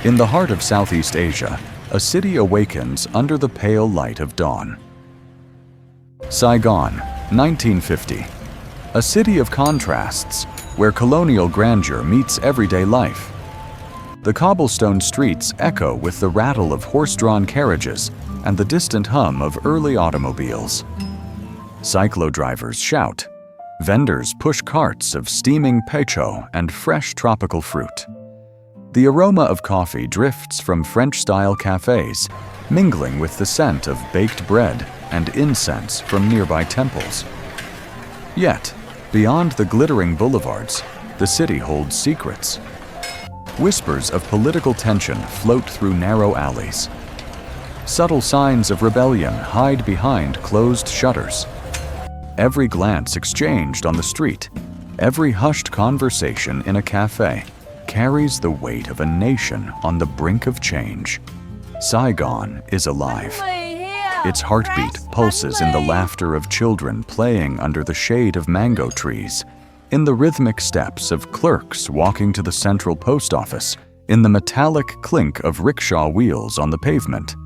In the heart of Southeast Asia, a city awakens under the pale light of dawn. Saigon, 1950. A city of contrasts, where colonial grandeur meets everyday life. The cobblestone streets echo with the rattle of horse-drawn carriages and the distant hum of early automobiles. Cyclo-drivers shout. Vendors push carts of steaming pecho and fresh tropical fruit. The aroma of coffee drifts from French-style cafés, mingling with the scent of baked bread and incense from nearby temples. Yet, beyond the glittering boulevards, the city holds secrets. Whispers of political tension float through narrow alleys. Subtle signs of rebellion hide behind closed shutters. Every glance exchanged on the street, every hushed conversation in a cafe, carries the weight of a nation on the brink of change. Saigon is alive. Its heartbeat pulses in the laughter of children playing under the shade of mango trees, in the rhythmic steps of clerks walking to the central post office, in the metallic clink of rickshaw wheels on the pavement.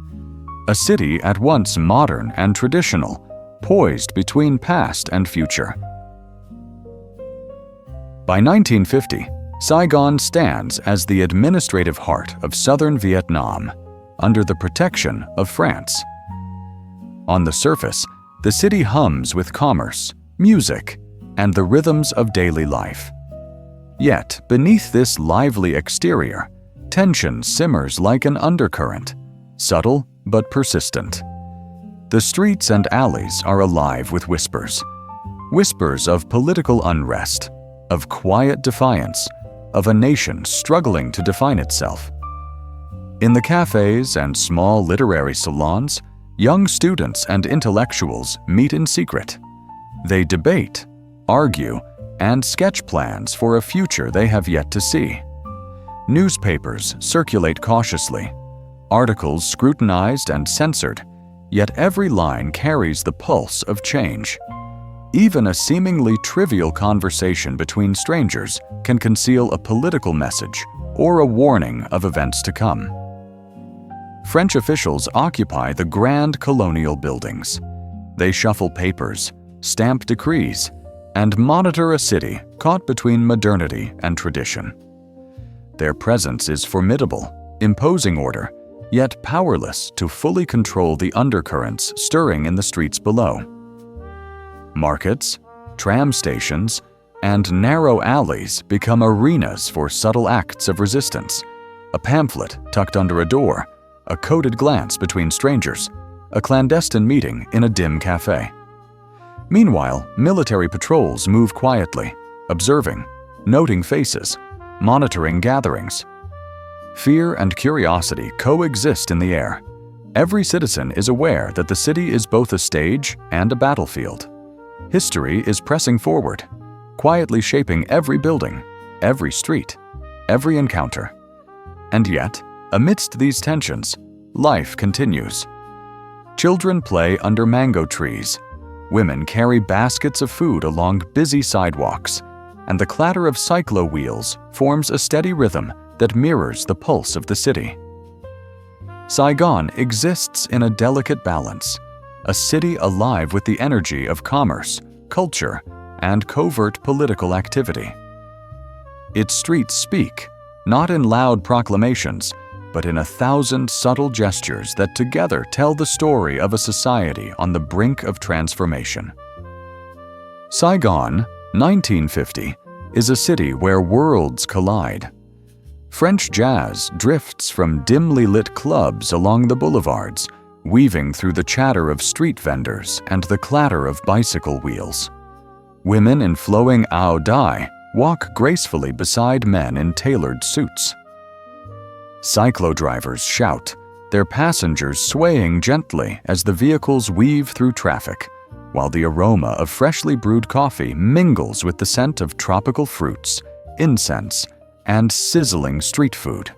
A city at once modern and traditional, poised between past and future. By 1950, Saigon stands as the administrative heart of southern Vietnam, under the protection of France. On the surface, the city hums with commerce, music, and the rhythms of daily life. Yet, beneath this lively exterior, tension simmers like an undercurrent, subtle but persistent. The streets and alleys are alive with whispers. Whispers of political unrest, of quiet defiance, of a nation struggling to define itself. In the cafes and small literary salons, young students and intellectuals meet in secret. They debate, argue, and sketch plans for a future they have yet to see. Newspapers circulate cautiously, articles scrutinized and censored, yet every line carries the pulse of change. Even a seemingly trivial conversation between strangers can conceal a political message or a warning of events to come. French officials occupy the grand colonial buildings. They shuffle papers, stamp decrees, and monitor a city caught between modernity and tradition. Their presence is formidable, imposing order, yet powerless to fully control the undercurrents stirring in the streets below. Markets, tram stations, and narrow alleys become arenas for subtle acts of resistance. A pamphlet tucked under a door, a coded glance between strangers, a clandestine meeting in a dim cafe. Meanwhile, military patrols move quietly, observing, noting faces, monitoring gatherings. Fear and curiosity coexist in the air. Every citizen is aware that the city is both a stage and a battlefield. History is pressing forward, quietly shaping every building, every street, every encounter. And yet, amidst these tensions, life continues. Children play under mango trees, women carry baskets of food along busy sidewalks, and the clatter of cyclo wheels forms a steady rhythm that mirrors the pulse of the city. Saigon exists in a delicate balance, a city alive with the energy of commerce, culture, and covert political activity. Its streets speak, not in loud proclamations, but in 1,000 subtle gestures that together tell the story of a society on the brink of transformation. Saigon, 1950, is a city where worlds collide. French jazz drifts from dimly lit clubs along the boulevards, weaving through the chatter of street vendors and the clatter of bicycle wheels. Women in flowing ao dai walk gracefully beside men in tailored suits. Cyclo-drivers shout, their passengers swaying gently as the vehicles weave through traffic, while the aroma of freshly brewed coffee mingles with the scent of tropical fruits, incense, and sizzling street food.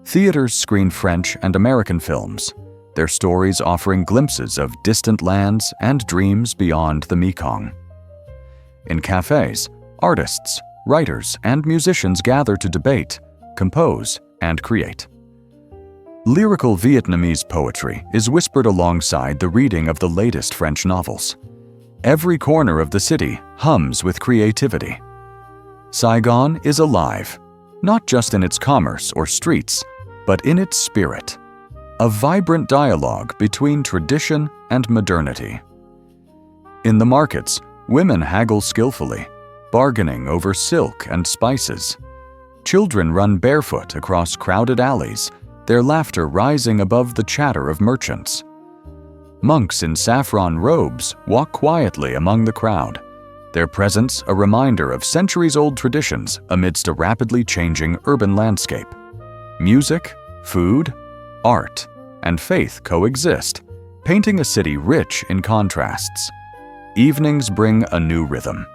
Theaters screen French and American films, their stories offering glimpses of distant lands and dreams beyond the Mekong. In cafes, artists, writers, and musicians gather to debate, compose, and create. Lyrical Vietnamese poetry is whispered alongside the reading of the latest French novels. Every corner of the city hums with creativity. Saigon is alive, not just in its commerce or streets, but in its spirit. A vibrant dialogue between tradition and modernity. In the markets, women haggle skillfully, bargaining over silk and spices. Children run barefoot across crowded alleys, their laughter rising above the chatter of merchants. Monks in saffron robes walk quietly among the crowd, their presence a reminder of centuries-old traditions amidst a rapidly changing urban landscape. Music, food, art, and faith coexist, painting a city rich in contrasts. Evenings bring a new rhythm.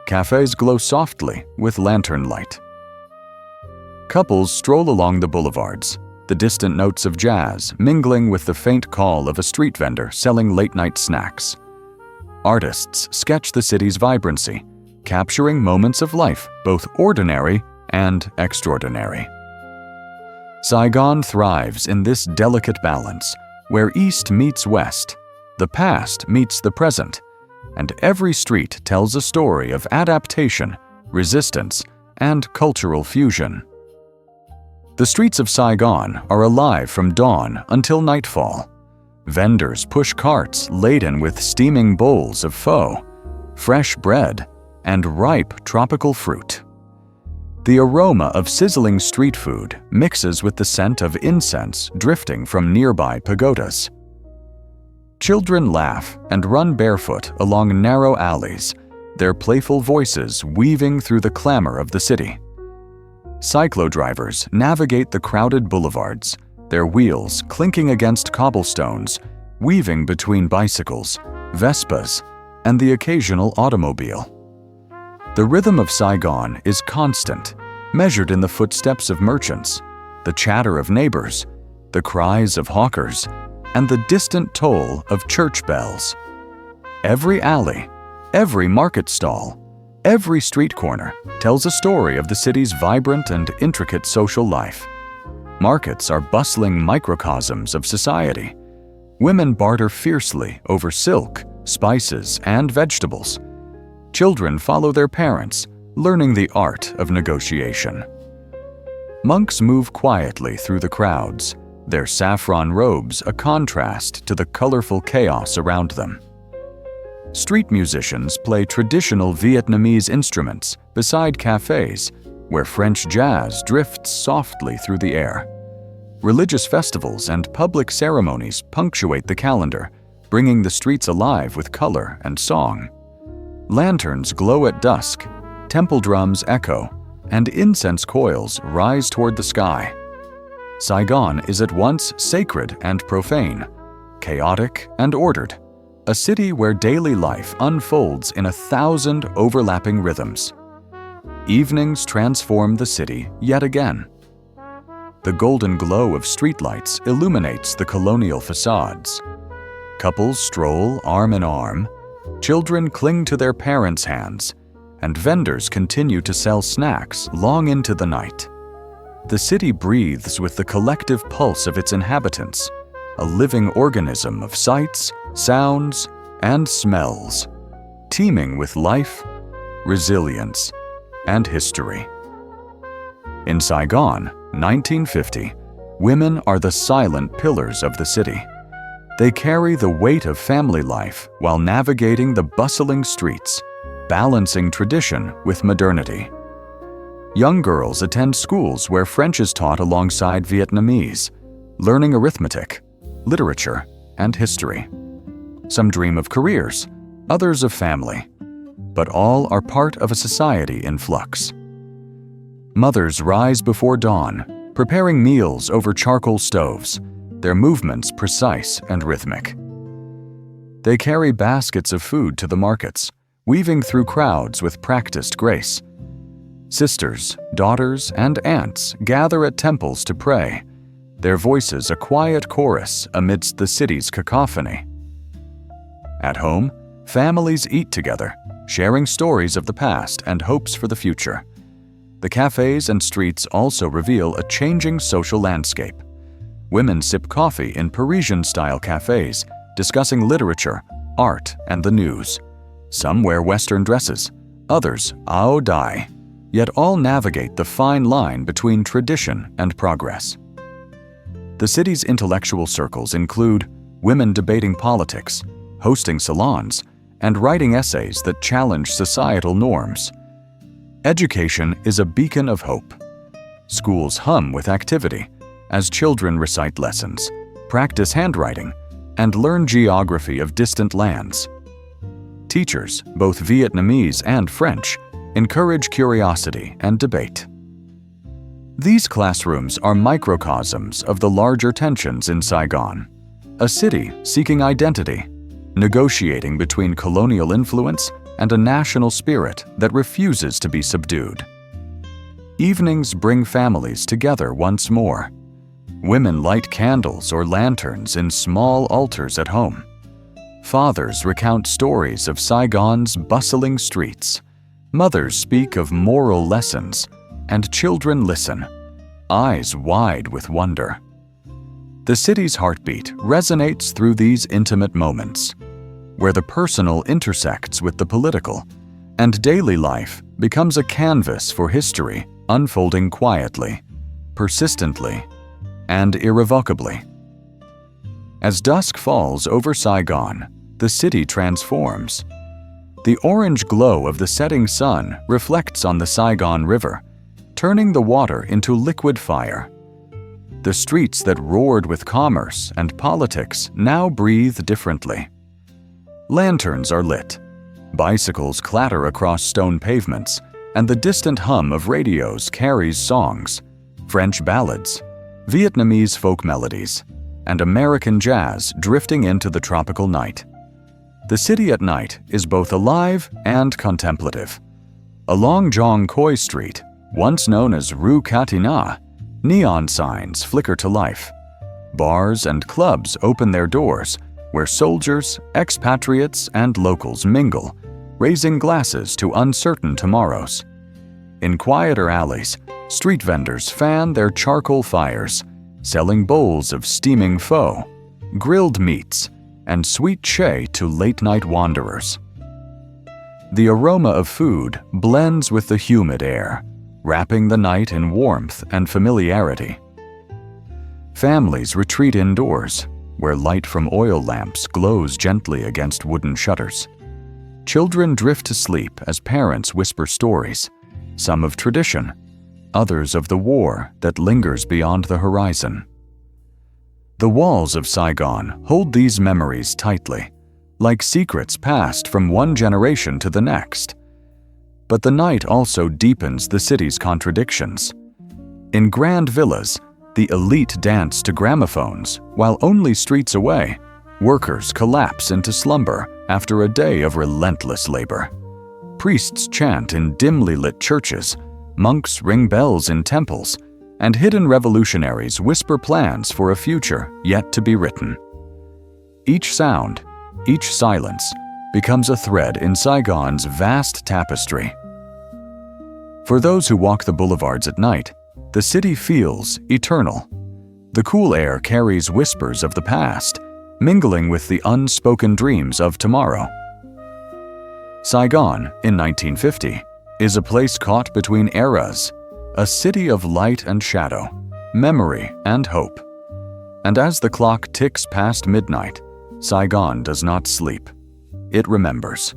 Cafés glow softly with lantern light. Couples stroll along the boulevards, the distant notes of jazz mingling with the faint call of a street vendor selling late-night snacks. Artists sketch the city's vibrancy, capturing moments of life, both ordinary and extraordinary. Saigon thrives in this delicate balance, where East meets West, the past meets the present, and every street tells a story of adaptation, resistance, and cultural fusion. The streets of Saigon are alive from dawn until nightfall. Vendors push carts laden with steaming bowls of pho, fresh bread, and ripe tropical fruit. The aroma of sizzling street food mixes with the scent of incense drifting from nearby pagodas. Children laugh and run barefoot along narrow alleys, their playful voices weaving through the clamor of the city. Cyclo-drivers navigate the crowded boulevards, their wheels clinking against cobblestones, weaving between bicycles, Vespas, and the occasional automobile. The rhythm of Saigon is constant, measured in the footsteps of merchants, the chatter of neighbors, the cries of hawkers, and the distant toll of church bells. Every alley, every market stall, every street corner tells a story of the city's vibrant and intricate social life. Markets are bustling microcosms of society. Women barter fiercely over silk, spices, and vegetables. Children follow their parents, learning the art of negotiation. Monks move quietly through the crowds, their saffron robes a contrast to the colorful chaos around them. Street musicians play traditional Vietnamese instruments beside cafés, where French jazz drifts softly through the air. Religious festivals and public ceremonies punctuate the calendar, bringing the streets alive with color and song. Lanterns glow at dusk, temple drums echo, and incense coils rise toward the sky. Saigon is at once sacred and profane, chaotic and ordered, a city where daily life unfolds in 1,000 overlapping rhythms. Evenings transform the city yet again. The golden glow of streetlights illuminates the colonial facades. Couples stroll arm in arm, children cling to their parents' hands, and vendors continue to sell snacks long into the night. The city breathes with the collective pulse of its inhabitants, a living organism of sights, sounds, and smells, teeming with life, resilience, and history. In Saigon, 1950, women are the silent pillars of the city. They carry the weight of family life while navigating the bustling streets, balancing tradition with modernity. Young girls attend schools where French is taught alongside Vietnamese, learning arithmetic, literature, and history. Some dream of careers, others of family, but all are part of a society in flux. Mothers rise before dawn, preparing meals over charcoal stoves, their movements precise and rhythmic. They carry baskets of food to the markets, weaving through crowds with practiced grace. Sisters, daughters, and aunts gather at temples to pray, their voices a quiet chorus amidst the city's cacophony. At home, families eat together, sharing stories of the past and hopes for the future. the cafés and streets also reveal a changing social landscape. Women sip coffee in Parisian-style cafés, discussing literature, art, and the news. Some wear Western dresses, others ao dai, yet all navigate the fine line between tradition and progress. The city's intellectual circles include women debating politics, hosting salons, and writing essays that challenge societal norms. Education is a beacon of hope. Schools hum with activity as children recite lessons, practice handwriting, and learn geography of distant lands. Teachers, both Vietnamese and French, encourage curiosity and debate. These classrooms are microcosms of the larger tensions in Saigon, a city seeking identity, negotiating between colonial influence and a national spirit that refuses to be subdued. Evenings bring families together once more. Women light candles or lanterns in small altars at home. Fathers recount stories of Saigon's bustling streets. Mothers speak of moral lessons, and children listen, eyes wide with wonder. The city's heartbeat resonates through these intimate moments, where the personal intersects with the political, and daily life becomes a canvas for history unfolding quietly, persistently, and irrevocably. As dusk falls over Saigon, the city transforms. The orange glow of the setting sun reflects on the Saigon River, turning the water into liquid fire. The streets that roared with commerce and politics now breathe differently. Lanterns are lit, bicycles clatter across stone pavements, and the distant hum of radios carries songs, French ballads, Vietnamese folk melodies, and American jazz drifting into the tropical night. The city at night is both alive and contemplative. Along Jong Khoi Street, once known as Rue Katina, neon signs flicker to life. Bars and clubs open their doors, where soldiers, expatriates, and locals mingle, raising glasses to uncertain tomorrows. In quieter alleys, street vendors fan their charcoal fires, selling bowls of steaming pho, grilled meats, and sweet chai to late-night wanderers. The aroma of food blends with the humid air, wrapping the night in warmth and familiarity. Families retreat indoors, where light from oil lamps glows gently against wooden shutters. Children drift to sleep as parents whisper stories, some of tradition, others of the war that lingers beyond the horizon. The walls of Saigon hold these memories tightly, like secrets passed from one generation to the next. But the night also deepens the city's contradictions. In grand villas, the elite dance to gramophones, while only streets away, workers collapse into slumber after a day of relentless labor. Priests chant in dimly lit churches, monks ring bells in temples, and hidden revolutionaries whisper plans for a future yet to be written. Each sound, each silence, becomes a thread in Saigon's vast tapestry. For those who walk the boulevards at night, the city feels eternal. The cool air carries whispers of the past, mingling with the unspoken dreams of tomorrow. Saigon, in 1950, is a place caught between eras, a city of light and shadow, memory and hope. And as the clock ticks past midnight, Saigon does not sleep. It remembers.